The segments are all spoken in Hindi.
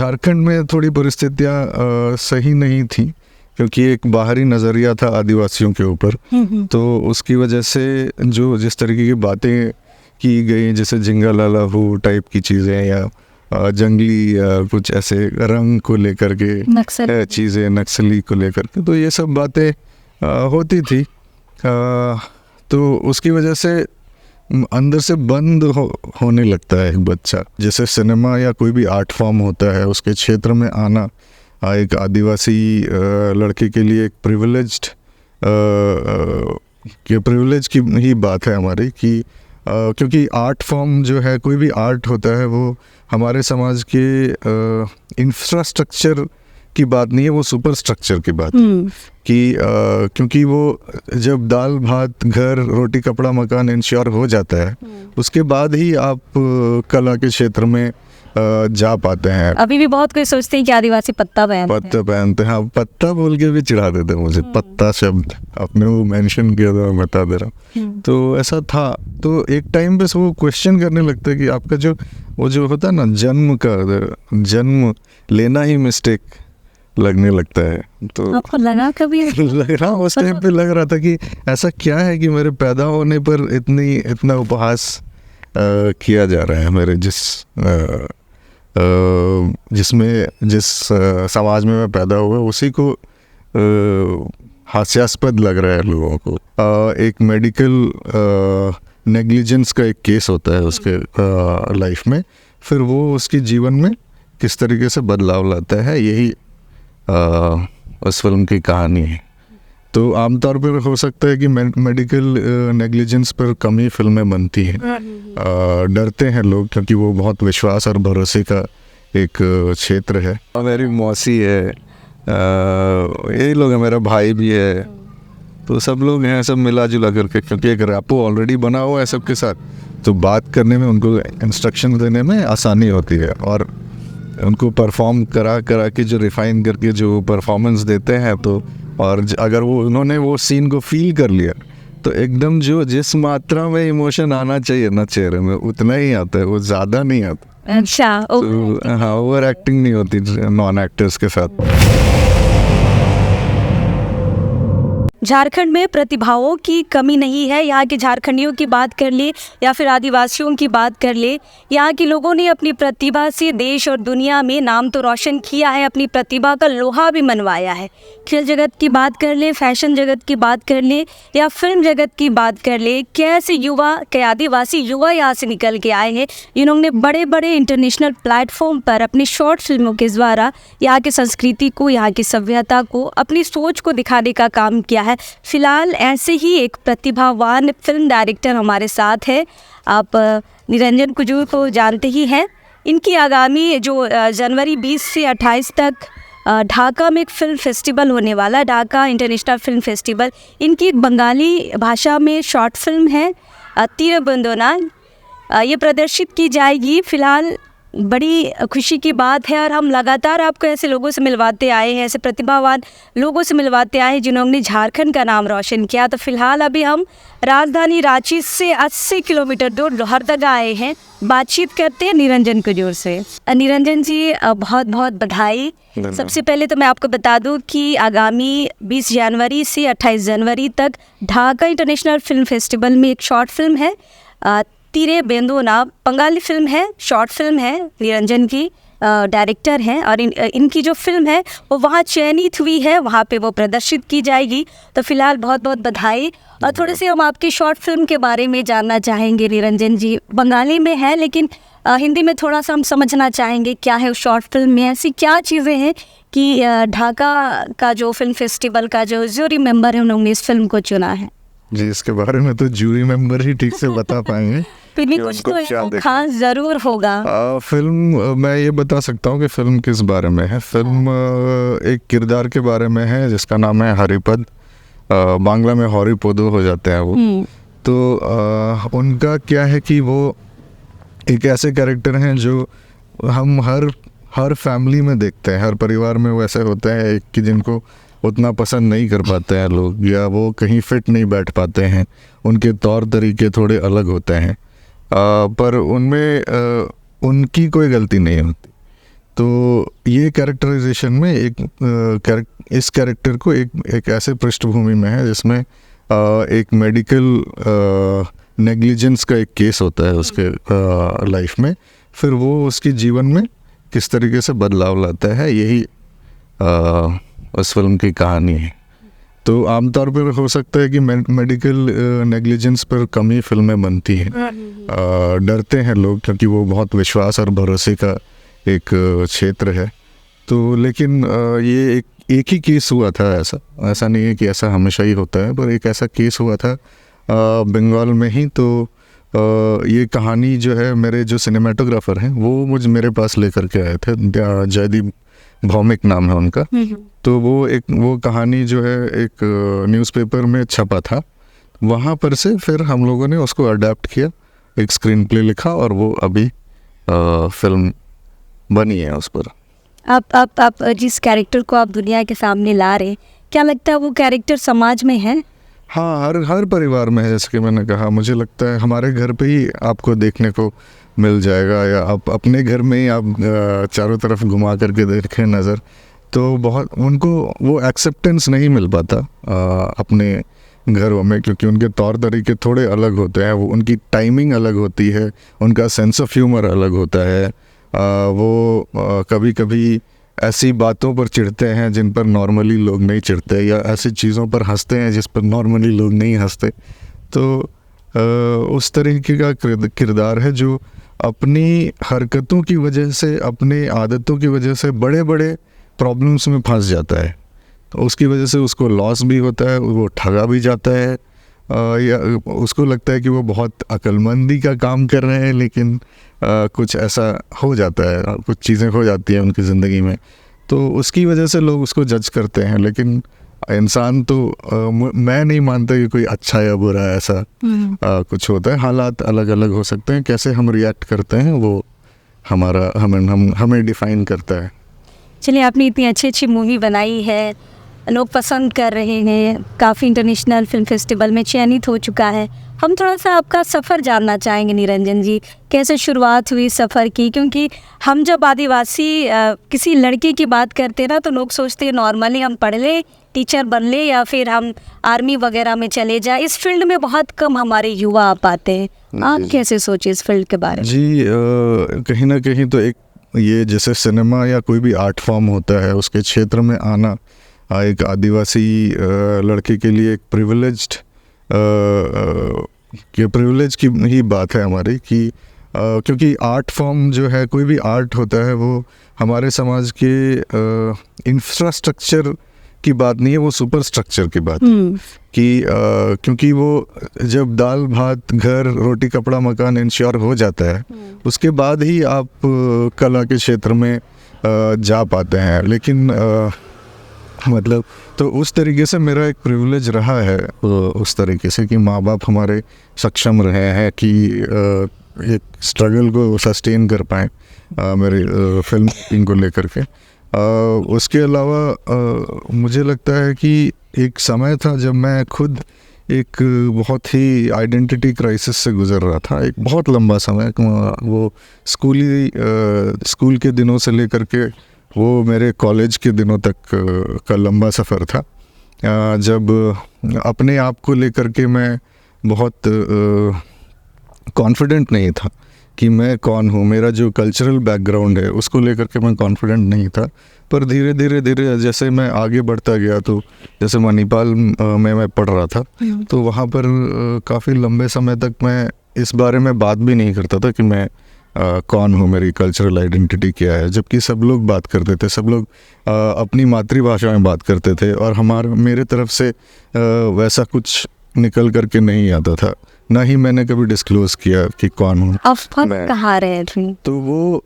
झारखंड में थोड़ी परिस्थितियाँ सही नहीं थी, क्योंकि एक बाहरी नज़रिया था आदिवासियों के ऊपर। तो उसकी वजह से जो जिस तरीके की बातें की गई, जैसे जिंगा लाला हू टाइप की चीज़ें, या जंगली कुछ ऐसे रंग को लेकर के चीज़ें, नक्सली को लेकर के, तो ये सब बातें होती थी। तो उसकी वजह से अंदर से बंद होने लगता है एक बच्चा। जैसे सिनेमा या कोई भी आर्ट फॉर्म होता है, उसके क्षेत्र में आना एक आदिवासी लड़के के लिए एक प्रिविलेज की ही बात है हमारी, कि क्योंकि आर्ट फॉर्म जो है, कोई भी आर्ट होता है, वो हमारे समाज के इंफ्रास्ट्रक्चर की बात नहीं है, वो सुपर स्ट्रक्चर की बात है। कि क्योंकि वो जब दाल भात घर रोटी कपड़ा मकान इंश्योर हो जाता है, उसके बाद ही आप कला के क्षेत्र में जा पाते हैं। अभी भी बहुत कोई सोचते हैं कि आदिवासी पत्ता पहनते हैं। हाँ, पत्ता बोल के भी चिढ़ा देते हैं मुझे। पत्ता शब्द आपने वो मेंशन किया था, मैं बता दे रहा हूँ। तो ऐसा था। तो एक टाइम पे वो क्वेश्चन करने लगता है कि आपका जो वो जो होता है ना, जन्म लेना ही मिस्टेक लगने लगता है। तो आपको लगा कभी? लग रहा, उस टाइम पे लग रहा था कि ऐसा क्या है कि मेरे पैदा होने पर इतना उपहास किया जा रहा है मेरे जिस समाज में मैं पैदा हुआ, उसी को हास्यास्पद लग रहा है लोगों को। एक मेडिकल नेग्लिजेंस का एक केस होता है उसके लाइफ में, फिर वो उसके जीवन में किस तरीके से बदलाव लाता है, यही उस फिल्म की कहानी है। तो आमतौर पर हो सकता है कि मेडिकल नेग्लिजेंस पर कम ही फिल्में बनती हैं। डरते हैं लोग, क्योंकि वो बहुत विश्वास और भरोसे का एक क्षेत्र है। मेरी मौसी है, यही लोग हैं, मेरा भाई भी है, तो सब लोग हैं, सब मिला जुला करके, क्योंकि एक रैपो ऑलरेडी बना हुआ है सबके साथ, तो बात करने में, उनको इंस्ट्रक्शन देने में आसानी होती है। और उनको परफॉर्म करा के जो रिफाइन करके जो परफॉर्मेंस देते हैं, तो और अगर उन्होंने वो सीन को फील कर लिया, तो एकदम जो जिस मात्रा में इमोशन आना चाहिए ना चेहरे में, उतना ही आता है, वो ज़्यादा नहीं आता। अच्छा, तो हाँ, ओवर एक्टिंग नहीं होती नॉन एक्टर्स के साथ। झारखंड में प्रतिभाओं की कमी नहीं है। यहाँ के झारखंडियों की बात कर ले या फिर आदिवासियों की बात कर ले, यहाँ के लोगों ने अपनी प्रतिभा से देश और दुनिया में नाम तो रोशन किया है, अपनी प्रतिभा का लोहा भी मनवाया है। खेल जगत की बात कर ले, फैशन जगत की बात कर ले या फिल्म जगत की बात कर ले, कैसे आदिवासी युवा यहाँ से निकल के आए हैं। इन्होंने बड़े बड़े इंटरनेशनल प्लेटफॉर्म पर अपनी शॉर्ट फिल्मों के द्वारा यहाँ की संस्कृति को, यहाँ की सभ्यता को, अपनी सोच को दिखाने का काम किया है। फिलहाल ऐसे ही एक प्रतिभावान फिल्म डायरेक्टर हमारे साथ है। आप निरंजन कुजूर को जानते ही हैं। इनकी आगामी जो जनवरी 20 से 28 तक ढाका में एक फिल्म फेस्टिवल होने वाला, ढाका इंटरनेशनल फिल्म फेस्टिवल। इनकी एक बंगाली भाषा में शॉर्ट फिल्म है तीर बंदोना, ये प्रदर्शित की जाएगी। फिलहाल बड़ी खुशी की बात है, और हम लगातार आपको ऐसे लोगों से मिलवाते आए हैं, ऐसे प्रतिभावान लोगों से मिलवाते आए हैं जिन्होंने झारखंड का नाम रोशन किया। तो फिलहाल अभी हम राजधानी रांची से 80 किलोमीटर दूर लोहरदगा आए हैं। बातचीत करते हैं निरंजन कुजूर से। निरंजन जी, बहुत बहुत बधाई। सबसे पहले तो मैं आपको बता दूं कि आगामी 20 जनवरी से 28 जनवरी तक ढाका इंटरनेशनल फिल्म फेस्टिवल में एक शॉर्ट फिल्म है तीरे बेंदोना, बंगाली फिल्म है, शॉर्ट फिल्म है, निरंजन की डायरेक्टर हैं, और इनकी जो फिल्म है वो वहाँ चयनित हुई है, वहाँ पे वो प्रदर्शित की जाएगी। तो फिलहाल बहुत बहुत बधाई। और थोड़े से हम आपकी शॉर्ट फिल्म के बारे में जानना चाहेंगे निरंजन जी। बंगाली में है, लेकिन हिंदी में थोड़ा सा हम समझना चाहेंगे क्या है उस शॉर्ट फिल्म में, ऐसी क्या चीज़ें हैं कि ढाका का जो फिल्म फेस्टिवल का जो जूरी मेंबर है, उन्होंने इस फिल्म को चुना है। जी, इसके बारे में तो जूरी मेंबर ही ठीक से बता पाएंगे। कुछ तो खास जरूर होगा। फिल्म मैं ये बता सकता हूँ कि फिल्म किस बारे में है। फिल्म एक किरदार के बारे में है जिसका नाम है हरिपद, बांग्ला में हरिपदो हो जाते हैं वो। तो उनका क्या है कि वो एक ऐसे कैरेक्टर हैं जो हम हर फैमिली में देखते हैं, हर परिवार में वो ऐसे होते हैं कि जिनको उतना पसंद नहीं कर पाते हैं लोग, या वो कहीं फिट नहीं बैठ पाते हैं, उनके तौर तरीके थोड़े अलग होते हैं, पर उनमें उनकी कोई गलती नहीं होती। तो ये कैरेक्टराइजेशन में इस कैरेक्टर को एक ऐसे पृष्ठभूमि में है जिसमें एक मेडिकल नेग्लिजेंस का एक केस होता है उसके लाइफ में, फिर वो उसके जीवन में किस तरीके से बदलाव लाता है, यही उस फिल्म की कहानी है। तो आमतौर पर हो सकता है कि मेडिकल नेग्लिजेंस पर कम ही फिल्में बनती हैं, डरते हैं लोग क्योंकि वो बहुत विश्वास और भरोसे का एक क्षेत्र है। तो लेकिन ये एक ही केस हुआ था, ऐसा नहीं है कि ऐसा हमेशा ही होता है, पर एक ऐसा केस हुआ था बंगाल में ही। तो ये कहानी जो है, मेरे जो सिनेमाटोग्राफर हैं वो मेरे पास लेकर के आए थे, जयदीप भौमिक नाम है उनका। तो वो कहानी जो है एक न्यूज़पेपर में छपा था, वहाँ पर से फिर हम लोगों ने उसको अडेप्ट किया, एक स्क्रीन प्ले लिखा और वो अभी फिल्म बनी है उस पर। आप जिस कैरेक्टर को आप दुनिया के सामने ला रहे, क्या लगता है वो कैरेक्टर समाज में है? हाँ, हर परिवार में है। जैसे कि मैंने कहा, मुझे लगता है हमारे घर पे ही आपको देखने को मिल जाएगा, या आप अपने घर में ही आप चारों तरफ घुमा करके देखें नज़र, तो बहुत उनको वो एक्सेप्टेंस नहीं मिल पाता अपने घरों में, क्योंकि उनके तौर तरीके थोड़े अलग होते हैं, वो उनकी टाइमिंग अलग होती है, उनका सेंस ऑफ ह्यूमर अलग होता है। वो कभी कभी ऐसी बातों पर चिढ़ते हैं जिन पर नॉर्मली लोग नहीं चिढ़ते, या ऐसी चीज़ों पर हंसते हैं जिस पर नॉर्मली लोग नहीं हंसते। तो उस तरीके का किरदार है जो अपनी हरकतों की वजह से, अपनी आदतों की वजह से बड़े बड़े प्रॉब्लम्स में फंस जाता है। तो उसकी वजह से उसको लॉस भी होता है, वो ठगा भी जाता है, या उसको लगता है कि वो बहुत अक्लमंदी का काम कर रहे हैं, लेकिन कुछ ऐसा हो जाता है, कुछ चीज़ें हो जाती हैं उनकी ज़िंदगी में, तो उसकी वजह से लोग उसको जज करते हैं। लेकिन इंसान तो मैं नहीं मानता कि कोई अच्छा या बुरा ऐसा कुछ होता है। हालात अलग अलग हो सकते हैं, कैसे हम रिएक्ट करते हैं वो हमें डिफ़ाइन करता है। चलिए, आपने इतनी अच्छी मूवी बनाई है, लोग पसंद कर रहे हैं, काफ़ी इंटरनेशनल फिल्म फेस्टिवल में चयनित हो चुका है। हम थोड़ा सा आपका सफ़र जानना चाहेंगे निरंजन जी, कैसे शुरुआत हुई सफ़र की? क्योंकि हम जब आदिवासी किसी लड़के की बात करते हैं ना, तो लोग सोचते हैं नॉर्मली हम पढ़ लें, टीचर बन ले, या फिर हम आर्मी वगैरह में चले जाए। इस फील्ड में बहुत कम हमारे युवा आ पाते हैं। आप कैसे सोचे इस फील्ड के बारे में? जी, कहीं ना कहीं तो एक ये जैसे सिनेमा या कोई भी आर्ट फॉर्म होता है, उसके क्षेत्र में आना एक आदिवासी लड़के के लिए एक प्रिविलेज की ही बात है हमारी, कि क्योंकि आर्ट फॉर्म जो है, कोई भी आर्ट होता है, वो हमारे समाज के इंफ्रास्ट्रक्चर की बात नहीं है, वो सुपर स्ट्रक्चर की बात है। कि क्योंकि वो जब दाल भात घर रोटी कपड़ा मकान इंश्योर हो जाता है, उसके बाद ही आप कला के क्षेत्र में जा पाते हैं। लेकिन मतलब तो उस तरीके से मेरा एक प्रिविलेज रहा है, उस तरीके से कि माँ बाप हमारे सक्षम रहे हैं कि एक स्ट्रगल को सस्टेन कर पाएँ मेरी फिल्म मेकिंग को लेकर के। उसके अलावा मुझे लगता है कि एक समय था जब मैं खुद एक बहुत ही आइडेंटिटी क्राइसिस से गुज़र रहा था, एक बहुत लंबा समय। वो स्कूल के दिनों से लेकर के वो मेरे कॉलेज के दिनों तक का लंबा सफ़र था, जब अपने आप को लेकर के मैं बहुत कॉन्फिडेंट नहीं था कि मैं कौन हूँ। मेरा जो कल्चरल बैकग्राउंड है उसको लेकर के मैं कॉन्फिडेंट नहीं था। पर धीरे धीरे जैसे मैं आगे बढ़ता गया, तो जैसे मणिपाल में मैं पढ़ रहा था, तो वहाँ पर काफ़ी लंबे समय तक मैं इस बारे में बात भी नहीं करता था कि मैं कौन हूँ, मेरी कल्चरल आइडेंटिटी क्या है, जबकि सब लोग बात करते थे, सब लोग अपनी मातृभाषा में बात करते थे, और मेरे तरफ से वैसा कुछ निकल करके नहीं आता था, ना ही मैंने कभी डिस्क्लोज किया कि कौन हूँ। कहाँ रहे थे? तो वो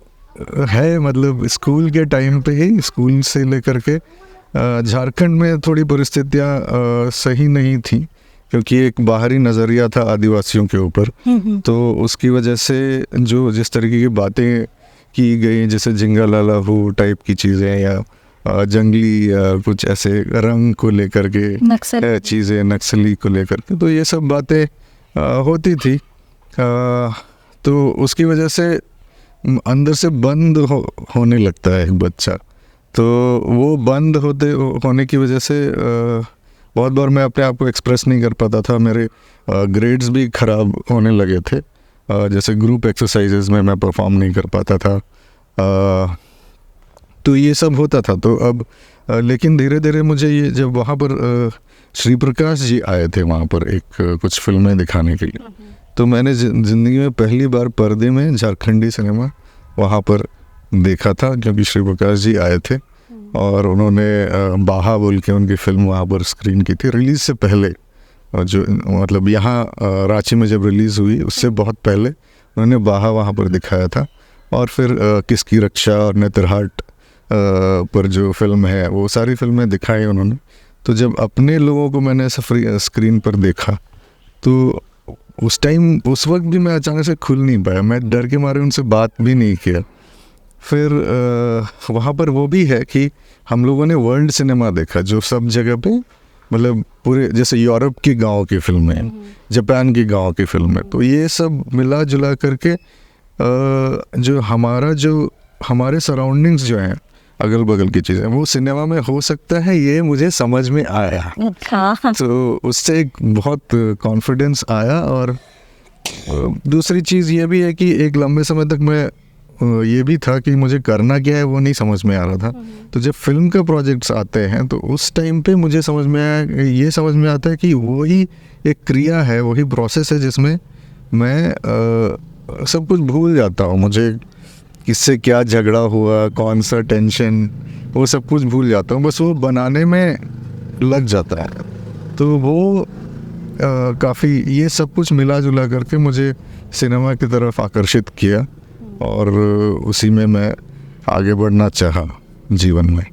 है, मतलब स्कूल के टाइम पे ही, स्कूल से लेकर के झारखंड में थोड़ी परिस्थितियाँ सही नहीं थी, क्योंकि एक बाहरी नज़रिया था आदिवासियों के ऊपर। तो उसकी वजह से जिस तरीके की बातें की गई, जैसे जिंगा लाला हो टाइप की चीज़ें, या जंगली कुछ ऐसे रंग को लेकर के चीज़ें, नक्सली को लेकर के, तो ये सब बातें होती थी। तो उसकी वजह से अंदर से बंद होने लगता है एक बच्चा। तो वो बंद होने की वजह से बहुत बार मैं अपने आप को एक्सप्रेस नहीं कर पाता था। मेरे ग्रेड्स भी ख़राब होने लगे थे। जैसे ग्रुप एक्सरसाइजेज में मैं परफॉर्म नहीं कर पाता था। तो ये सब होता था। तो अब लेकिन धीरे धीरे मुझे ये जब वहाँ पर श्री प्रकाश जी आए थे वहाँ पर एक कुछ फिल्में दिखाने के लिए, तो मैंने ज़िंदगी में पहली बार पर्दे में झारखंडी सिनेमा वहाँ पर देखा था, क्योंकि श्री प्रकाश जी आए थे और उन्होंने बाहा बोल के उनकी फ़िल्म वहाँ पर स्क्रीन की थी रिलीज़ से पहले। जो मतलब यहाँ रांची में जब रिलीज़ हुई उससे बहुत पहले उन्होंने बाहा वहाँ पर दिखाया था। और फिर किसकी रक्षा और नेत्रहाट पर जो फिल्म है वो सारी फिल्में दिखाई उन्होंने। तो जब अपने लोगों को मैंने ऐसा स्क्रीन पर देखा तो उस वक्त भी मैं अचानक से खुल नहीं पाया। मैं डर के मारे उनसे बात भी नहीं किया। फिर वहाँ पर वो भी है कि हम लोगों ने वर्ल्ड सिनेमा देखा, जो सब जगह पे मतलब पूरे जैसे यूरोप की गांव की फिल्में, जापान की गांव की फिल्में, तो ये सब मिला जुला करके जो हमारे सराउंडिंग्स जो हैं, अगल बगल की चीज़ें, वो सिनेमा में हो सकता है, ये मुझे समझ में आया। तो उससे एक बहुत कॉन्फिडेंस आया। और दूसरी चीज़ ये भी है कि एक लंबे समय तक मैं ये भी था कि मुझे करना क्या है वो नहीं समझ में आ रहा था। तो जब फिल्म के प्रोजेक्ट्स आते हैं तो उस टाइम पे मुझे समझ में आया, ये समझ में आता है कि वही एक क्रिया है, वही प्रोसेस है जिसमें मैं सब कुछ भूल जाता हूँ। मुझे किससे क्या झगड़ा हुआ, कौन सा टेंशन, वो सब कुछ भूल जाता हूँ, बस वो बनाने में लग जाता है। तो वो काफ़ी ये सब कुछ मिला जुला करके मुझे सिनेमा की तरफ आकर्षित किया और उसी में मैं आगे बढ़ना चाहा जीवन में।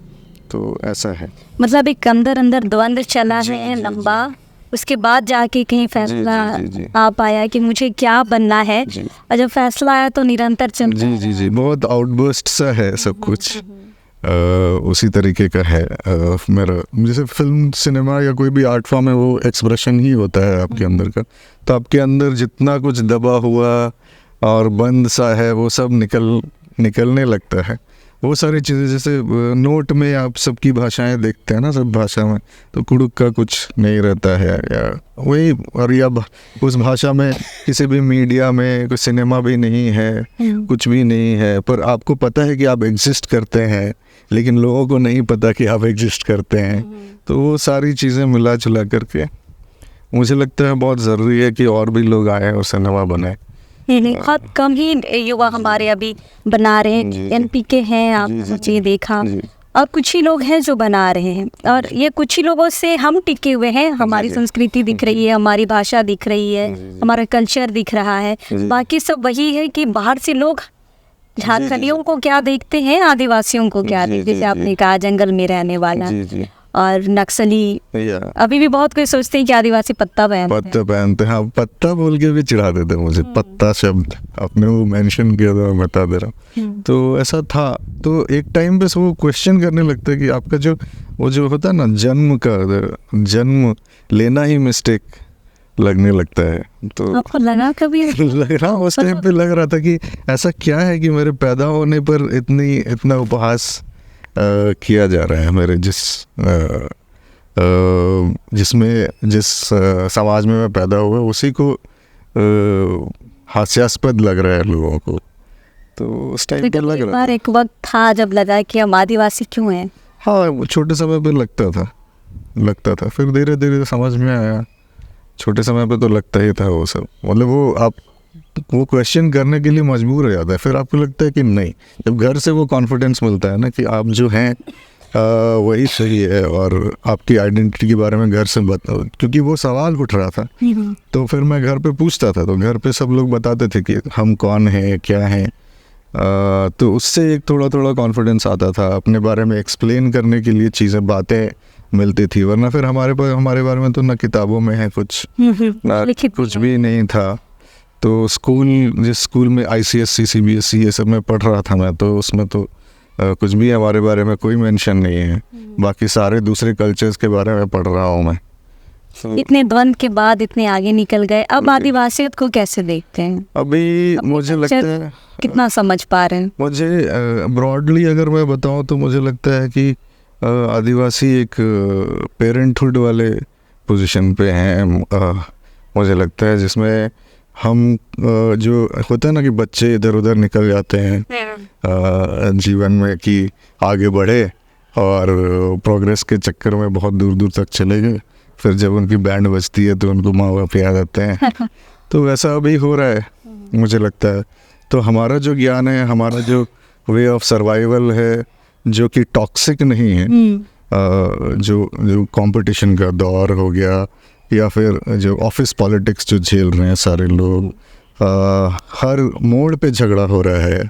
तो ऐसा है, मतलब एक अंदर द्वंद्व चला है लंबा, उसके बाद जाके कहीं फैसला आ पाया कि मुझे क्या बनना है, और जब फैसला आया तो निरंतर चल जी बहुत आउटबर्स्ट सा है सब कुछ। उसी तरीके का है मेरा। जैसे फिल्म, सिनेमा या कोई भी आर्ट फॉर्म है, वो एक्सप्रेशन ही होता है आपके अंदर का। तो आपके अंदर जितना कुछ दबा हुआ और बंद सा है वो सब निकलने लगता है। वो सारी चीज़ें, जैसे नोट में आप सबकी भाषाएं देखते हैं ना, सब भाषा में तो कुड़ुक का कुछ नहीं रहता है या वही, और या उस भाषा में किसी भी मीडिया में कोई सिनेमा भी नहीं है, कुछ भी नहीं है, पर आपको पता है कि आप एग्जिस्ट करते हैं, लेकिन लोगों को नहीं पता कि आप एग्जिस्ट करते हैं। तो वो सारी चीज़ें मिला जुला करके मुझे लगता है बहुत ज़रूरी है कि और भी लोग आए और सिनेमा बनाए। बहुत कम ही युवा हमारे अभी बना रहे हैं। एनपीके हैं, आपने देखा, और कुछ ही लोग हैं जो बना रहे हैं, और ये कुछ ही लोगों से हम टिके हुए हैं। हमारी संस्कृति दिख रही है, हमारी भाषा दिख रही है, हमारा कल्चर दिख रहा है। बाकी सब वही है कि बाहर से लोग झारखंडियों को क्या देखते हैं, आदिवासियों को क्या देखते हैं, जैसे आपने कहा जंगल में रहने वाला और नक्सली। अभी भी बहुत कोई सोचते हैं कि आदिवासी पत्ता पहनते हैं। हाँ, पत्ता बोल के भी चिढ़ा देते हैं मुझे। पत्ता शब्द आपने वो मेंशन किया था, मैं बता दे रहा हूँ। तो ऐसा था। तो एक टाइम पे वो क्वेश्चन करने लगता है कि आपका जो होता है ना, जन्म लेना ही मिस्टेक लगने लगता है। तो आपको लगा कभी? लग रहा, उस टाइम पे लग रहा था कि ऐसा क्या है कि मेरे पैदा होने पर इतना उपहास किया जा रहा है मेरे जिस समाज में मैं पैदा हुआ, उसी को हास्यास्पद लग रहा है लोगों को। तो उस टाइम पे लग रहा था। एक वक्त था जब लगा कि हम आदिवासी क्यों हैं। हाँ, छोटे समय पे लगता था, फिर धीरे धीरे समझ में आया। छोटे समय पे तो लगता ही था वो सब, मतलब वो क्वेश्चन करने के लिए मजबूर हो जाता है। फिर आपको लगता है कि नहीं, जब घर से वो कॉन्फिडेंस मिलता है ना कि आप जो हैं वही सही है, और आपकी आइडेंटिटी के बारे में घर से बताओ, क्योंकि वो सवाल उठ रहा था। तो फिर मैं घर पे पूछता था, तो घर पे सब लोग बताते थे कि हम कौन हैं, क्या हैं। तो उससे एक थोड़ा कॉन्फिडेंस आता था, अपने बारे में एक्सप्लेन करने के लिए चीज़ें, बातें मिलती थी। वरना फिर हमारे बारे में तो ना किताबों में है कुछ, ना कुछ भी नहीं था। तो जिस स्कूल में ICSE CBSE ये सब में पढ़ रहा था मैं, तो उसमें तो कुछ भी हमारे बारे में कोई मेंशन नहीं है। बाकी सारे दूसरे कल्चर्स के बारे में पढ़ रहा हूँ मैं। इतने द्वंद के बाद इतने आगे निकल गए, अब आदिवासियत को कैसे देखते हैं? अभी मुझे लगता culture है, कितना समझ पा रहे हैं? मुझे ब्रॉडली अगर मैं बताऊं तो मुझे लगता है कि आदिवासी एक पेरेंटहुड वाले पोजीशन पे हैं। मुझे लगता है जिसमें हम जो होता है ना कि बच्चे इधर उधर निकल जाते हैं जीवन में कि आगे बढ़े और प्रोग्रेस के चक्कर में बहुत दूर दूर तक चले गए, फिर जब उनकी बैंड बजती है तो उनको माँ बाप याद आते हैं। तो वैसा अभी हो रहा है मुझे लगता है। तो हमारा जो ज्ञान है, हमारा जो वे ऑफ सर्वाइवल है, जो कि टॉक्सिक नहीं है, जो कंपटीशन का दौर हो गया या फिर जो ऑफिस पॉलिटिक्स जो झेल रहे हैं सारे लोग, हर मोड़ पे झगड़ा हो रहा है,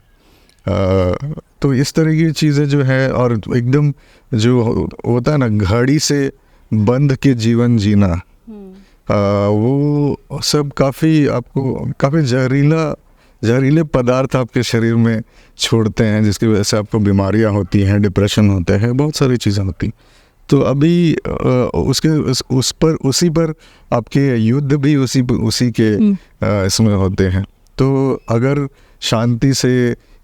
तो इस तरह की चीज़ें जो है, और एकदम जो होता है ना घड़ी से बंद के जीवन जीना, वो सब काफ़ी आपको काफ़ी जहरीले पदार्थ आपके शरीर में छोड़ते हैं, जिसकी वजह से आपको बीमारियां होती हैं, डिप्रेशन होता है, बहुत सारी चीज़ें होती। तो अभी उसी पर आपके युद्ध भी उसी के इसमें होते हैं। तो अगर शांति से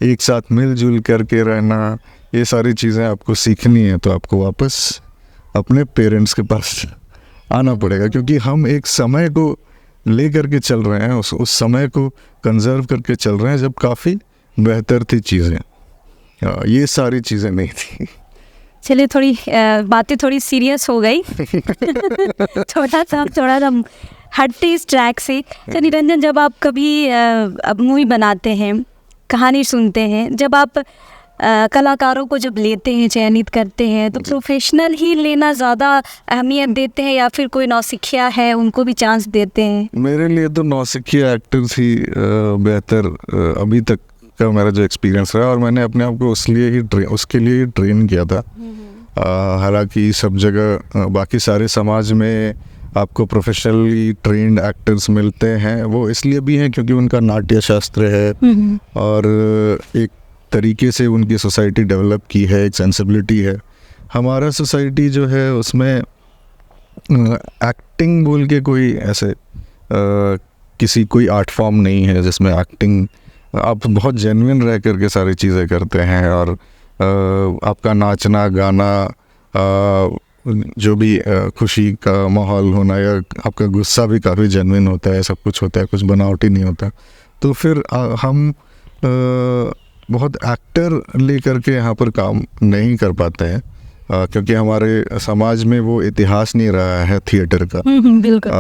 एक साथ मिलजुल करके रहना, ये सारी चीज़ें आपको सीखनी है, तो आपको वापस अपने पेरेंट्स के पास आना पड़ेगा, क्योंकि हम एक समय को ले करके चल रहे हैं, उस समय को कंजर्व करके चल रहे हैं जब काफ़ी बेहतर थी चीज़ें, ये सारी चीज़ें नहीं थी। चलिए, थोड़ी बातें थोड़ी सीरियस हो गई थोड़ा सा हटते इस ट्रैक से। तो निरंजन, जब आप कभी अब मूवी बनाते हैं, कहानी सुनते हैं, जब आप कलाकारों को जब लेते हैं, चयनित करते हैं, तो प्रोफेशनल ही लेना ज़्यादा अहमियत देते हैं या फिर कोई नौसिखिया है उनको भी चांस देते हैं? मेरे लिए तो नौसिखिया एक्टर्स ही बेहतर अभी तक का मेरा जो एक्सपीरियंस रहा, और मैंने अपने आप को उसके लिए ही ट्रेन किया था। हालांकि सब जगह बाकी सारे समाज में आपको प्रोफेशनली ट्रेंड एक्टर्स मिलते हैं, वो इसलिए भी हैं क्योंकि उनका नाट्य शास्त्र है और एक तरीके से उनकी सोसाइटी डेवलप की है, एक सेंसिबिलिटी है। हमारा सोसाइटी जो है उसमें एक्टिंग बोल के कोई ऐसे कोई आर्ट फॉर्म नहीं है जिसमें एक्टिंग आप बहुत जेन्युइन रह करके सारी चीज़ें करते हैं, और आपका नाचना गाना, जो भी खुशी का माहौल होना या आपका गुस्सा भी काफ़ी जेन्युइन होता है, सब कुछ होता है, कुछ बनावटी नहीं होता। तो फिर हम बहुत एक्टर ले करके यहाँ पर काम नहीं कर पाते हैं, क्योंकि हमारे समाज में वो इतिहास नहीं रहा है थिएटर का। बिल्कुल।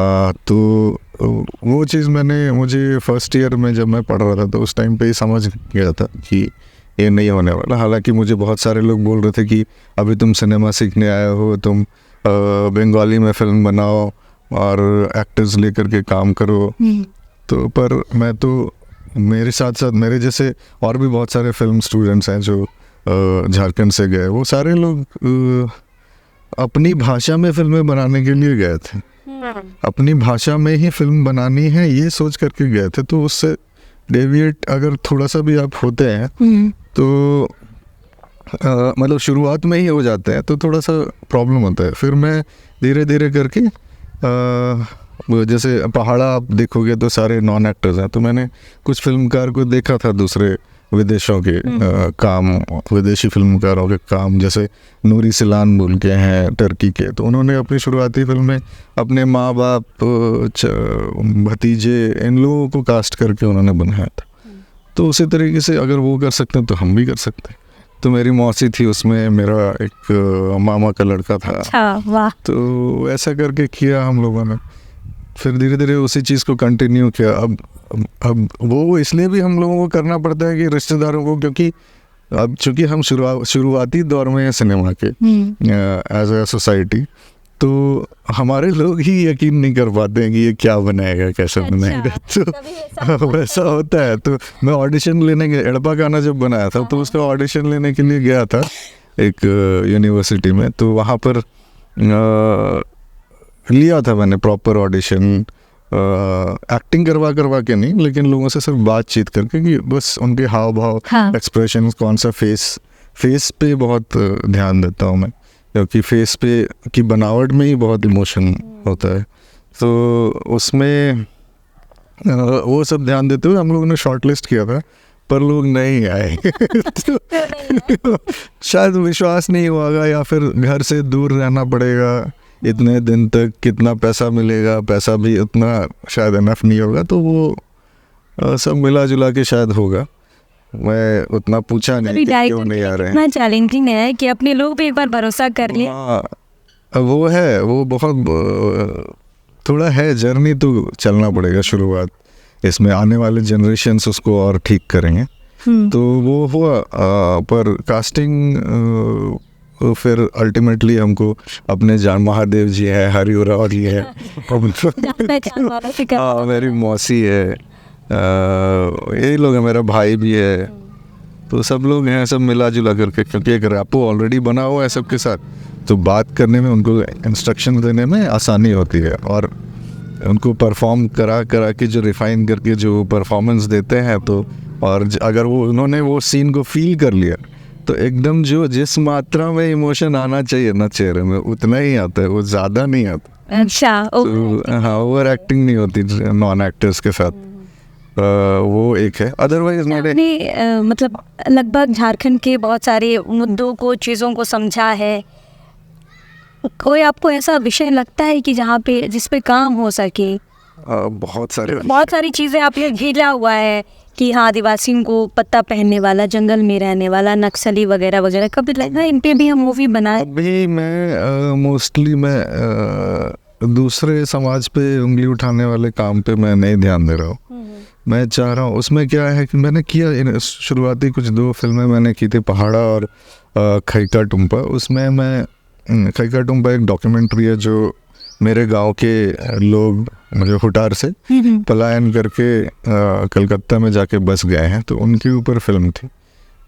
तो वो चीज़ मुझे फर्स्ट ईयर में जब मैं पढ़ रहा था तो उस टाइम पे ही समझ गया था कि ये नहीं होने वाला। हालांकि मुझे बहुत सारे लोग बोल रहे थे कि अभी तुम सिनेमा सीखने आए हो, तुम बंगाली में फिल्म बनाओ और एक्टर्स लेकर के काम करो। तो पर मैं तो, मेरे साथ साथ मेरे जैसे और भी बहुत सारे फिल्म स्टूडेंट्स हैं जो झारखंड से गए, वो सारे लोग अपनी भाषा में फिल्में बनाने के लिए गए थे, अपनी भाषा में ही फिल्म बनानी है ये सोच करके गए थे। तो उससे डेविएट अगर थोड़ा सा भी आप होते हैं तो मतलब शुरुआत में ही हो जाते हैं तो थोड़ा सा प्रॉब्लम होता है। फिर मैं धीरे धीरे करके जैसे पहाड़ा आप देखोगे तो सारे नॉन एक्टर्स हैं, तो मैंने कुछ फिल्मकार को देखा था दूसरे विदेशों के काम, विदेशी फिल्मकारों के काम, जैसे नूरी सिलान बोल के हैं टर्की के, तो उन्होंने अपनी शुरुआती फिल्में अपने माँ बाप, भतीजे, इन लोगों को कास्ट करके उन्होंने बनाया था। तो उसी तरीके से अगर वो कर सकते हैं तो हम भी कर सकते हैं। तो मेरी मौसी थी, उसमें मेरा एक मामा का लड़का था। अच्छा, वाह। तो ऐसा करके किया हम लोगों ने, फिर धीरे धीरे उसी चीज़ को कंटिन्यू किया। अब वो इसलिए भी हम लोगों को करना पड़ता है कि रिश्तेदारों को, क्योंकि अब चूँकि हम शुरुआती दौर में हैं सिनेमा के एज ए सोसाइटी, तो हमारे लोग ही यकीन नहीं कर पाते हैं कि ये क्या बनाएगा, कैसे बनाएगा। तो वैसा होता है। तो मैं ऑडिशन लेने गया, एड़पा गाना जब बनाया था तो उसका ऑडिशन लेने के लिए गया था एक यूनिवर्सिटी में। तो वहाँ पर लिया था मैंने प्रॉपर ऑडिशन, एक्टिंग करवा के नहीं, लेकिन लोगों से सिर्फ बातचीत करके कि बस उनके हाव भाव, एक्सप्रेशन, कौन सा फेस पे बहुत ध्यान देता हूँ मैं क्योंकि फेस पे की बनावट में ही बहुत इमोशन होता है। तो उसमें वो सब ध्यान देते हुए हम लोगों ने शॉर्ट लिस्ट किया था, पर लोग नहीं आए। तो शायद विश्वास नहीं हुआ, या फिर घर से दूर रहना पड़ेगा इतने दिन तक, कितना पैसा मिलेगा, पैसा भी उतना शायद इनफ नहीं होगा, तो वो सब मिला जुला के शायद होगा। मैं उतना पूछा नहीं कि क्यों नहीं आ रहे हैं। इतना चैलेंजिंग है कि अपने लोग भी एक बार भरोसा कर ले। हाँ, वो है, वो बहुत थोड़ा है जर्नी, तो चलना पड़ेगा शुरुआत। इसमें आने वाले जनरेशन्स उसको और ठीक करेंगे। तो वो हुआ, पर कास्टिंग फिर अल्टीमेटली हमको अपने जान महादेव जी है, हरिओरा और ये है, हाँ मेरी मौसी है, ये लोग हैं, मेरा भाई भी है, तो सब लोग हैं, सब मिला जुला करके, क्योंकि एक रैपो ऑलरेडी बना हुआ है सबके साथ, तो बात करने में, उनको इंस्ट्रक्शन देने में आसानी होती है, और उनको परफॉर्म करा के जो रिफाइन करके जो परफॉर्मेंस देते हैं, तो और अगर वो उन्होंने वो सीन को फील कर लिया, तो एकदम जो जिस मात्रा में इमोशन आना चाहिए ना चेहरे में, उतना ही आता है, वो ज़्यादा नहीं आता। अच्छा, तो हाँ, ओवर एक्टिंग नहीं होती नॉन एक्टर्स के साथ। वो एक है, अदरवाइज आपने मतलब लगभग झारखंड के बहुत सारे मुद्दों को, चीज़ों को समझा है। कोई आपको ऐसा विषय लगता है कि जहाँ पे जिस पे काम हो सके? बहुत सारी चीज़ें आपने घेरा हुआ है कि हाँ, आदिवासियों को पत्ता पहनने वाला, जंगल में रहने वाला, नक्सली वगैरह वगैरह, कभी लगा इन पे भी हम मूवी बनाए? अभी मैं मोस्टली मैं दूसरे समाज पे उंगली उठाने वाले काम पे मैं नहीं ध्यान दे रहा हूँ। मैं चाह रहा हूँ, उसमें क्या है कि मैंने किया शुरुआती कुछ 2 फिल्में मैंने की थी, पहाड़ा और खैका टुम्पा। उसमें मैं खैका टुम्पा एक डॉक्यूमेंट्री है जो मेरे गांव के लोग मुझे हुटार से पलायन करके कलकत्ता में जाके बस गए हैं, तो उनके ऊपर फिल्म थी।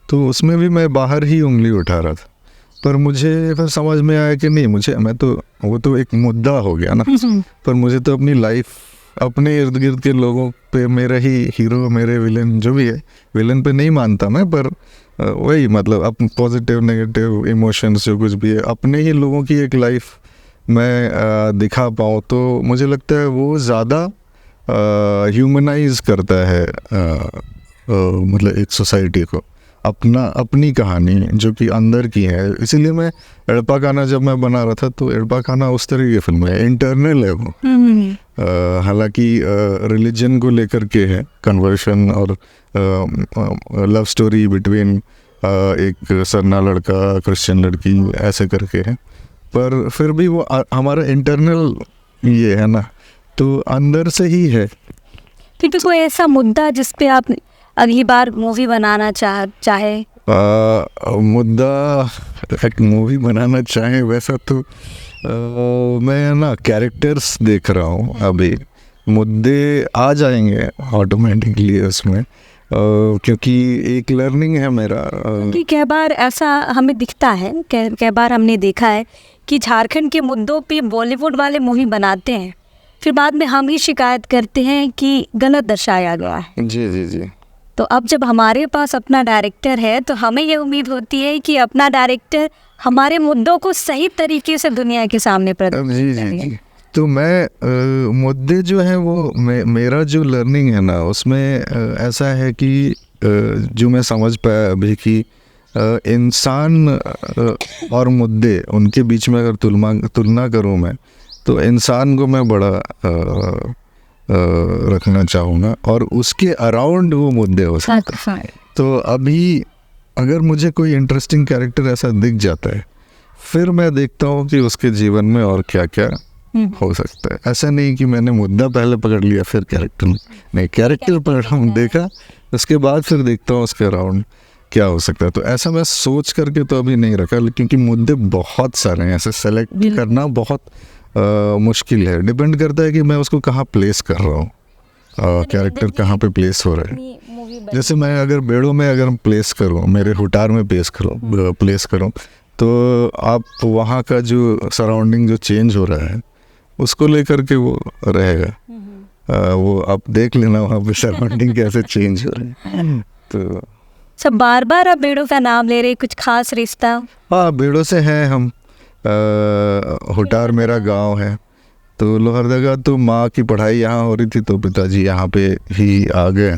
तो उसमें भी मैं बाहर ही उंगली उठा रहा था, पर मुझे फिर समझ में आया कि नहीं, मैं तो वो तो एक मुद्दा हो गया ना, पर मुझे तो अपनी लाइफ, अपने इर्द गिर्द के लोगों पे, मेरा ही हीरो, मेरे विलन जो भी है, विलन पे नहीं मानता मैं, पर वही मतलब अब पॉजिटिव नेगेटिव इमोशंस जो कुछ भी है, अपने ही लोगों की एक लाइफ मैं दिखा पाऊँ, तो मुझे लगता है वो ज़्यादा ह्यूमनाइज करता है मतलब एक सोसाइटी को, अपनी कहानी जो कि अंदर की है। इसीलिए मैं एड़पा खाना जब मैं बना रहा था, तो एड़पा खाना उस तरह की फिल्म है, इंटरनल है वो। हालांकि रिलीजन को लेकर के है, कन्वर्शन और लव स्टोरी बिटवीन एक सरना लड़का, क्रिश्चियन लड़की, ऐसे करके है, पर फिर भी वो हमारा इंटरनल ये है ना, तो अंदर से ही है। फिर भी कोई ऐसा मुद्दा जिस पे आप अगली बार मूवी बनाना चाहे? मुद्दा एक मूवी बनाना चाहे, वैसा तो मैं ना कैरेक्टर्स देख रहा हूँ अभी, मुद्दे आ जाएंगे ऑटोमेटिकली उसमें, क्योंकि एक लर्निंग है मेरा कि कई बार ऐसा हमें दिखता है, कई बार हमने देखा है कि झारखंड के मुद्दों पे बॉलीवुड वाले मूवी बनाते हैं, फिर बाद में हम ही शिकायत करते हैं कि गलत दर्शाया गया है। जी जी जी। तो अब जब हमारे पास अपना डायरेक्टर है, तो हमें ये उम्मीद होती है कि अपना डायरेक्टर हमारे मुद्दों को सही तरीके से दुनिया के सामने प्रस्तुत जी। तो मैं मुद्दे जो हैं वो मेरा जो लर्निंग है ना, उसमें ऐसा है कि जो मैं समझ पाया अभी कि इंसान और मुद्दे, उनके बीच में अगर तुलना करूँ मैं, तो इंसान को मैं बड़ा रखना चाहूँगा, और उसके अराउंड वो मुद्दे हो सकते हैं। तो अभी अगर मुझे कोई इंटरेस्टिंग कैरेक्टर ऐसा दिख जाता है, फिर मैं देखता हूँ कि उसके जीवन में और क्या क्या हो सकता है। ऐसा नहीं कि मैंने मुद्दा पहले पकड़ लिया फिर कैरेक्टर नहीं, कैरेक्टर पकड़ा, देखा, उसके बाद फिर देखता हूँ उसके अराउंड क्या हो सकता है। तो ऐसा मैं सोच करके तो अभी नहीं रखा, क्योंकि मुद्दे बहुत सारे हैं, ऐसे सेलेक्ट करना बहुत मुश्किल है। डिपेंड करता है कि मैं उसको कहाँ प्लेस कर रहा हूँ, कैरेक्टर कहाँ पे प्लेस हो रहा है। जैसे मैं अगर बेड़ों में अगर प्लेस करूँ, मेरे हुटार में प्लेस करूँ, तो आप वहाँ का जो सराउंडिंग जो चेंज हो रहा है, उसको लेकर के वो रहेगा। वो आप देख लेना वहाँ पे सराउंडिंग कैसे चेंज हो रहे हैं। तो सब बार बार आप बेड़ों का नाम ले रहे, कुछ खास रिश्ता? हाँ, बेड़ों से हैं हम, हुटार मेरा गांव है। तो लोहरदगा तो माँ की पढ़ाई यहाँ हो रही थी, तो पिताजी यहाँ पे ही आ गए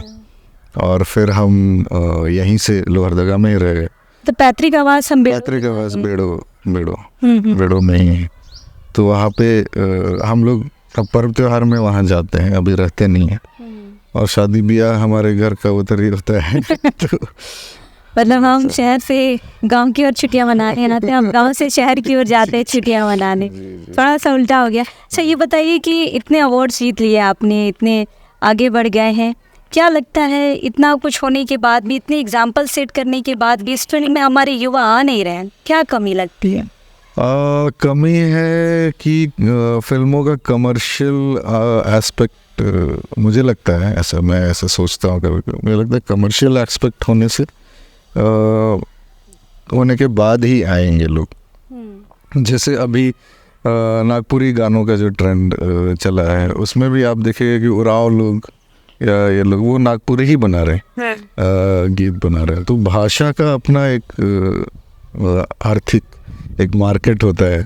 और फिर हम यहीं से लोहरदगा में ही रह गए। तो पैतृक आवास हम पैतृक आवास बेड़ो में ही है। तो वहाँ पे हम लोग अब पर्व त्योहार में वहाँ जाते हैं, अभी रहते नहीं हैं। और शादी ब्याह हमारे घर का उधर ही होता है। तो मतलब हम शहर से गांव की ओर छुट्टियां मनाने आते हैं, हम गांव से शहर की ओर जाते हैं छुट्टियां मनाने। थोड़ा सा उल्टा हो गया। अच्छा ये बताइए कि इतने अवार्ड जीत लिए आपने, इतने आगे बढ़ गए हैं, क्या लगता है इतना कुछ होने के बाद भी, इतने एग्जाम्पल सेट करने के बाद भी इस फील्ड में हमारे युवा आ नहीं रहे हैं, क्या कमी लगती है? कमी है कि फिल्मों का कमर्शियल एस्पेक्ट, मुझे लगता है ऐसा, मैं ऐसा सोचता हूँ कभी, मुझे लगता है कमर्शियल एस्पेक्ट होने के बाद ही आएंगे लोग। जैसे अभी नागपुरी गानों का जो ट्रेंड चला है, उसमें भी आप देखिएगा कि उराव लोग या ये लोग वो नागपुरी ही बना रहे हैं, गीत बना रहे हैं। तो भाषा का अपना एक आर्थिक एक मार्केट होता है,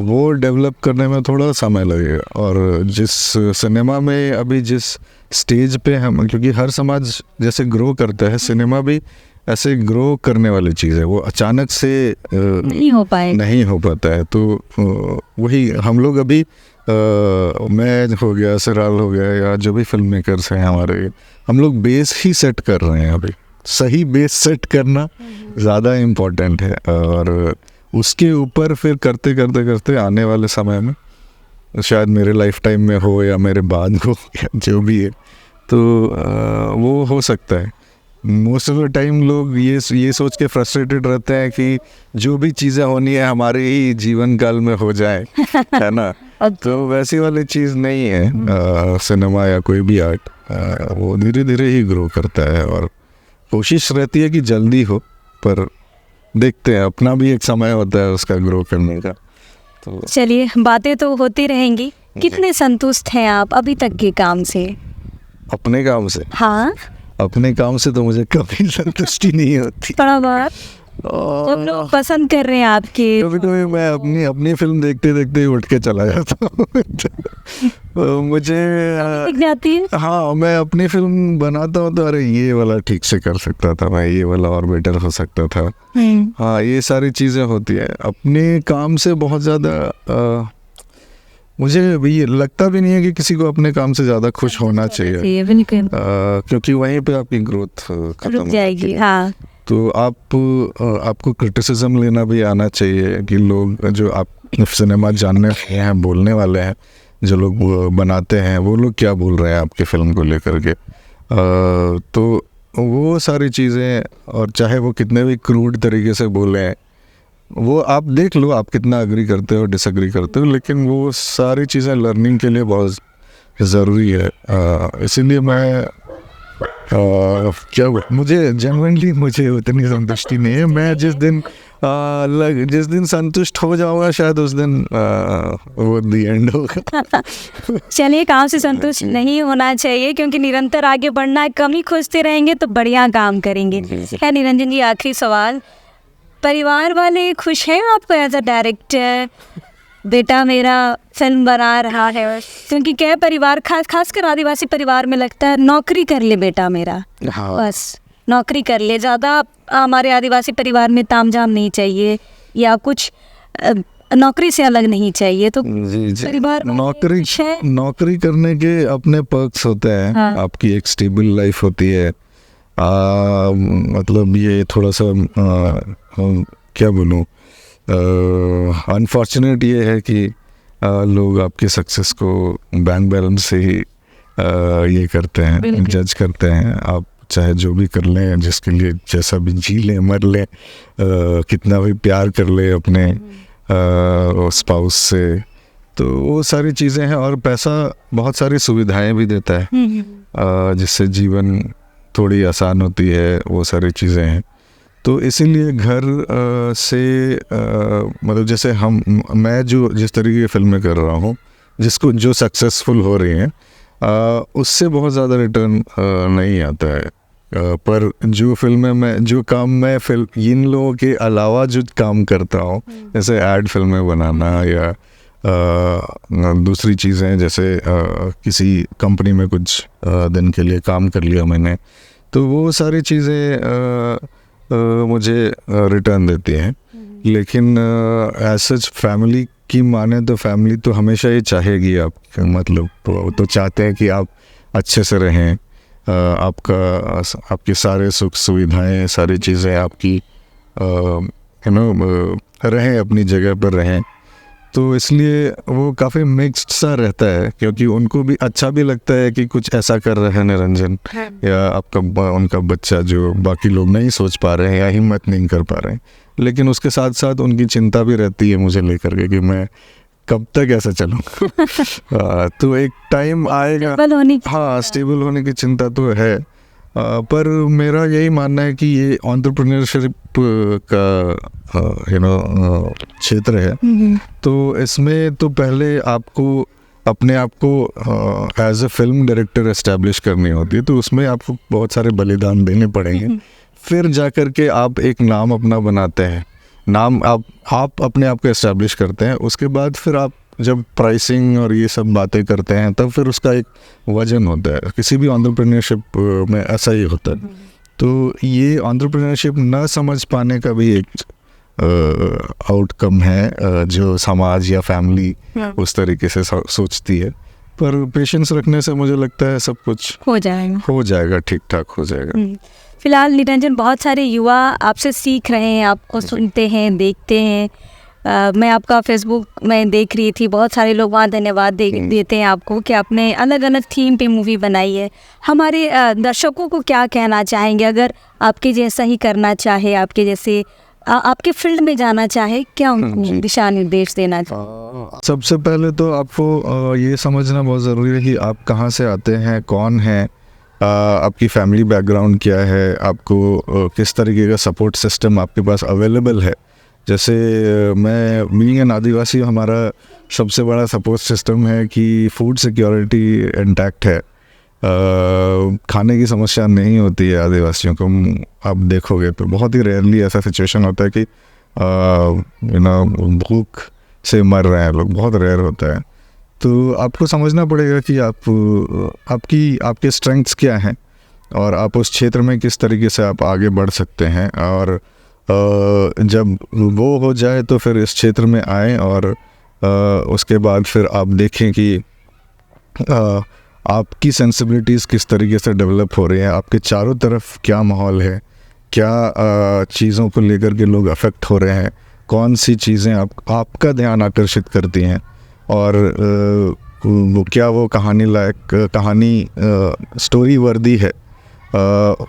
वो डेवलप करने में थोड़ा समय लगेगा। और जिस सिनेमा में अभी जिस स्टेज पे हम, क्योंकि हर समाज जैसे ग्रो करता है, सिनेमा भी ऐसे ग्रो करने वाली चीज़ है, वो अचानक से नहीं हो पाता है। तो वही हम लोग अभी मैं हो गया, सराल हो गया, या जो भी फिल्म मेकर्स हैं हमारे, हम लोग बेस ही सेट कर रहे हैं। अभी सही बेस सेट करना ज़्यादा इम्पोर्टेंट है, और उसके ऊपर फिर करते करते करते आने वाले समय में, शायद मेरे लाइफ टाइम में हो या मेरे बाद हो, जो भी है, तो वो हो सकता है। मोस्ट ऑफ द टाइम लोग ये सोच के फ्रस्ट्रेटेड रहते हैं कि जो भी चीज़ें होनी है हमारे ही जीवन काल में हो जाए, है ना। तो वैसी वाली चीज़ नहीं है सिनेमा या कोई भी आर्ट, वो धीरे धीरे ही ग्रो करता है, और कोशिश रहती है कि जल्दी हो, पर देखते हैं, अपना भी एक समय होता है उसका ग्रो करने का। तो चलिए, बातें तो होती रहेंगी। कितने संतुष्ट हैं आप अभी तक के काम से? अपने काम से? हाँ, अपने काम से तो मुझे कभी संतुष्टि नहीं होती। थोड़ा बहुत जब लोग पसंद कर रहे हैं आपके, कभी कभी मैं अपनी फिल्म देखते देखते ही उठ के चला जाता हूँ। मुझे दिख जाती है। हाँ, मैं अपनी फिल्म बनाता हूँ तो अरे ये वाला ठीक से कर सकता था मैं, ये वाला और बेटर हो सकता था। हाँ, ये सारी चीज़ें होती है। अपने काम से बहुत ज़्यादा मुझे ये लगता भी नहीं है कि किसी को अपने काम से ज़्यादा खुश होना चाहिए, क्योंकि वहीं पे आपकी ग्रोथ खत्म हो जाएगी। हाँ, तो आपको क्रिटिसिज्म लेना भी आना चाहिए कि लोग जो आप सिनेमा जानने वाले हैं, बोलने वाले हैं, जो लोग बनाते हैं, वो लोग क्या बोल रहे हैं आपके फिल्म को लेकर के। तो वो सारी चीज़ें, और चाहे वो कितने भी क्रूड तरीके से बोले हैं, वो आप देख लो आप कितना एग्री करते हो, डिसएग्री करते हो, लेकिन वो सारी चीज़ें लर्निंग के लिए बहुत ज़रूरी है। इसीलिए मैं मुझे जेन्युइनली मुझे उतनी संतुष्टि नहीं है। मैं जिस दिन संतुष्ट हो जाऊंगा, शायद उस दिन वो द एंड होगा। चलिए, काम से संतुष्ट नहीं होना चाहिए, क्योंकि निरंतर आगे बढ़ना है। कमी खोजते रहेंगे तो बढ़िया काम करेंगे। है निरंजन जी, आखिरी सवाल, परिवार वाले खुश हैं आपको एज अ डायरेक्टर? बेटा मेरा फिल्म बना रहा है, क्योंकि क्या परिवार खासकर आदिवासी परिवार में लगता है नौकरी कर ले बेटा मेरा, हाँ। बस नौकरी कर ले, ज़्यादा हमारे आदिवासी परिवार में तामझाम नहीं चाहिए, या कुछ नौकरी से अलग नहीं चाहिए। तो जी, परिवार नौकरी करने के अपने पर्क्स होते हैं। हाँ। आपकी एक स्टेबल लाइफ होती है। मतलब ये थोड़ा सा क्या बोलूँ, अनफॉर्चुनेट ये है कि लोग आपकी सक्सेस को बैंक बैलेंस से ही ये करते हैं, जज करते हैं। आप चाहे जो भी कर लें, जिसके लिए जैसा भी जी लें, मर लें, कितना भी प्यार कर ले अपने स्पाउस से, तो वो सारी चीज़ें हैं। और पैसा बहुत सारी सुविधाएं भी देता है, जिससे जीवन थोड़ी आसान होती है, वो सारी चीज़ें हैं। तो इसीलिए घर से मतलब जैसे मैं जिस तरीके की फिल्में कर रहा हूँ, जो सक्सेसफुल हो रही हैं, उससे बहुत ज़्यादा रिटर्न नहीं आता है। पर जो काम मैं इन लोगों के अलावा जो काम करता हूँ, जैसे ऐड फिल्में बनाना या दूसरी चीज़ें, जैसे किसी कंपनी में कुछ दिन के लिए काम कर लिया मैंने, तो वो सारी चीज़ें मुझे रिटर्न देती हैं। लेकिन एज सच फैमिली की माने तो फैमिली तो हमेशा ये चाहेगी, आप मतलब तो चाहते हैं कि आप अच्छे से रहें, आपकी सारे सुख सुविधाएं, सारी चीज़ें आपकी रहें, अपनी जगह पर रहें। तो इसलिए वो काफ़ी मिक्स्ड सा रहता है, क्योंकि उनको भी अच्छा भी लगता है कि कुछ ऐसा कर रहे हैं निरंजन, या उनका बच्चा जो बाकी लोग नहीं सोच पा रहे हैं या हिम्मत नहीं कर पा रहे हैं। लेकिन उसके साथ साथ उनकी चिंता भी रहती है मुझे लेकर के कि मैं कब तक ऐसा चलूँ। तो एक टाइम आएगा, हाँ, स्टेबल होने की चिंता तो है। पर मेरा यही मानना है कि ये एंटरप्रेन्योरशिप का क्षेत्र है, तो इसमें तो पहले आपको अपने आप को as a film director establish करनी होती है, तो उसमें आपको बहुत सारे बलिदान देने पड़ेंगे। फिर जाकर के आप एक नाम अपना बनाते हैं, नाम आप अपने आप को एस्टैब्लिश करते हैं। उसके बाद फिर आप जब प्राइसिंग और ये सब बातें करते हैं, तब फिर उसका एक वजन होता है। किसी भी एंटरप्रेन्योरशिप में ऐसा ही होता है। तो ये एंटरप्रेन्योरशिप न समझ पाने का भी एक आउटकम है, जो समाज या फैमिली उस तरीके से सोचती है। पर पेशेंस रखने से मुझे लगता है सब कुछ हो जाएगा, ठीक ठाक हो जाएगा। फिलहाल निरंजन, बहुत सारे युवा आपसे सीख रहे हैं, आपको सुनते हैं, देखते हैं। मैं आपका फेसबुक में देख रही थी, बहुत सारे लोग वहाँ धन्यवाद देते हैं आपको कि आपने अलग अलग थीम पे मूवी बनाई है। हमारे दर्शकों को क्या कहना चाहेंगे, अगर आपके जैसा ही करना चाहे, आपके जैसे आपके फील्ड में जाना चाहे, क्या उनको दिशा निर्देश देना चाहे? सबसे पहले तो आपको ये समझना बहुत ज़रूरी है कि आप कहाँ से आते हैं, कौन हैं, आपकी फैमिली बैकग्राउंड क्या है, आपको किस तरीके का सपोर्ट सिस्टम आपके पास अवेलेबल है। जैसे मैं बीइंग एन आदिवासी, हमारा सबसे बड़ा सपोर्ट सिस्टम है कि फूड सिक्योरिटी इंटैक्ट है। खाने की समस्या नहीं होती है आदिवासियों को। आप देखोगे तो बहुत ही रेयरली ऐसा सिचुएशन होता है कि भूख से मर रहे हैं लोग, बहुत रेयर होता है। तो आपको समझना पड़ेगा कि आपके स्ट्रेंथ्स क्या हैं और आप उस क्षेत्र में किस तरीके से आप आगे बढ़ सकते हैं। और जब वो हो जाए तो फिर इस क्षेत्र में आएँ, और उसके बाद फिर आप देखें कि आपकी सेंसिबिलिटीज़ किस तरीके से डेवलप हो रही हैं, आपके चारों तरफ क्या माहौल है, क्या चीज़ों को लेकर के लोग अफेक्ट हो रहे हैं, कौन सी चीज़ें आपका ध्यान आकर्षित करती हैं, और वो कहानी स्टोरी वर्दी है।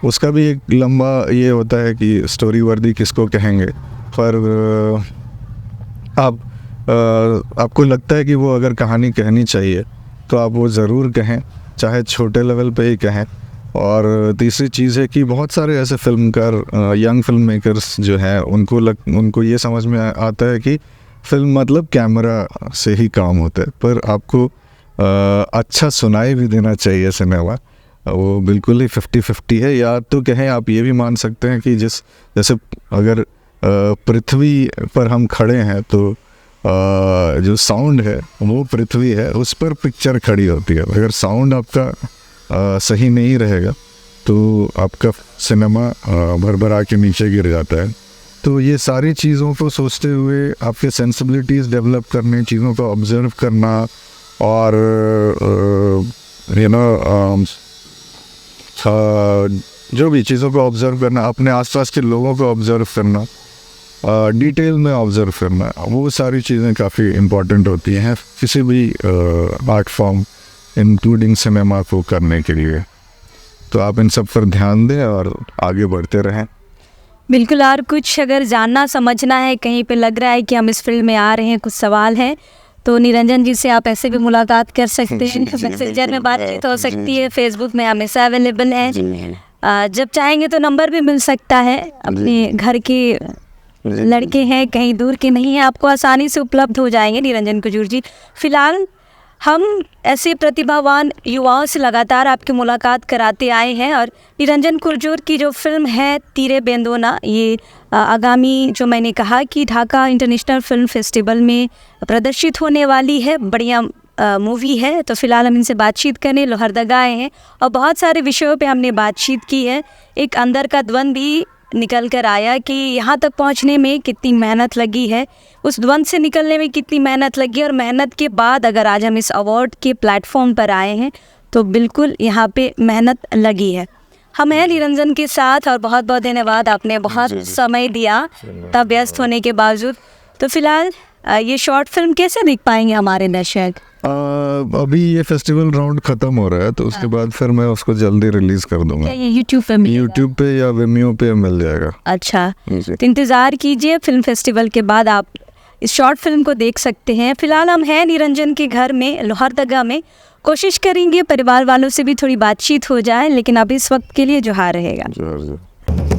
उसका भी एक लंबा ये होता है कि स्टोरी वर्दी किसको कहेंगे, पर आपको लगता है कि वो अगर कहानी कहनी चाहिए तो आप वो ज़रूर कहें, चाहे छोटे लेवल पे ही कहें। और तीसरी चीज़ है कि बहुत सारे ऐसे फिल्मकार, यंग फिल्म मेकर्स जो हैं, उनको ये समझ में आता है कि फिल्म मतलब कैमरा से ही काम होता है, पर आपको अच्छा सुनाई भी देना चाहिए सिनेमा। वो बिल्कुल ही 50-50 है। या तो कहें, आप ये भी मान सकते हैं कि जैसे अगर पृथ्वी पर हम खड़े हैं तो जो साउंड है वो पृथ्वी है, उस पर पिक्चर खड़ी होती है। अगर साउंड आपका सही नहीं रहेगा तो आपका सिनेमा भरभरा के नीचे गिर जाता है। तो ये सारी चीज़ों को सोचते हुए आपके सेंसिबिलिटीज़ डेवलप करने, चीज़ों को ऑब्ज़र्व करना, और जो भी चीज़ों को ऑब्ज़र्व करना, अपने आसपास के लोगों को ऑब्ज़र्व करना, डिटेल में ऑब्ज़र्व करना, वो सारी चीज़ें काफ़ी इम्पॉर्टेंट होती हैं किसी भी आर्ट फॉर्म इंक्लूडिंग सिनेमा को करने के लिए। तो आप इन सब पर ध्यान दें और आगे बढ़ते रहें। बिल्कुल। और कुछ अगर जानना समझना है, कहीं पे लग रहा है कि हम इस फील्ड में आ रहे हैं, कुछ सवाल हैं, तो निरंजन जी से आप ऐसे भी मुलाकात कर सकते हैं, मैसेंजर में बातचीत हो सकती है, फेसबुक में हमेशा अवेलेबल है। जब चाहेंगे तो नंबर भी मिल सकता है। अपने घर के लड़के हैं, कहीं दूर के नहीं हैं, आपको आसानी से उपलब्ध हो जाएंगे निरंजन कुजूर जी। फिलहाल हम ऐसे प्रतिभावान युवाओं से लगातार आपकी मुलाकात कराते आए हैं और निरंजन कुरजूर की जो फिल्म है तीरे बेंदोना, ये आगामी जो मैंने कहा कि ढाका इंटरनेशनल फिल्म फेस्टिवल में प्रदर्शित होने वाली है। बढ़िया मूवी है। तो फिलहाल हम इनसे बातचीत करने लोहरदगा आए हैं और बहुत सारे विषयों पे हमने बातचीत की है। एक अंदर का द्वंद्व भी निकल कर आया कि यहाँ तक पहुँचने में कितनी मेहनत लगी है, उस द्वंद्व से निकलने में कितनी मेहनत लगी, और मेहनत के बाद अगर आज हम इस अवार्ड के प्लेटफॉर्म पर आए हैं तो बिल्कुल यहाँ पे मेहनत लगी है। हम हैं निरंजन के साथ और बहुत बहुत धन्यवाद, आपने बहुत समय दिया तब व्यस्त होने के बावजूद। तो फिलहाल ये शॉर्ट फिल्म कैसे देख पाएंगे हमारे दर्शक? अभी ये फेस्टिवल राउंड ख़त्म हो रहा है तो उसके बाद फिर मैं उसको जल्दी रिलीज़ कर दूंगा। क्या ये यूट्यूब पे मिलेगा? यूट्यूब पे या विमियो पे मिल जाएगा। अच्छा, तो इंतज़ार कीजिए, फिल्म फेस्टिवल के बाद आप इस शॉर्ट फिल्म को देख सकते हैं। फिलहाल हम हैं निरंजन के घर में लोहरदगा में, कोशिश करेंगे परिवार वालों से भी थोड़ी बातचीत हो जाए, लेकिन अभी इस वक्त के लिए जोहार रहेगा। जोहार।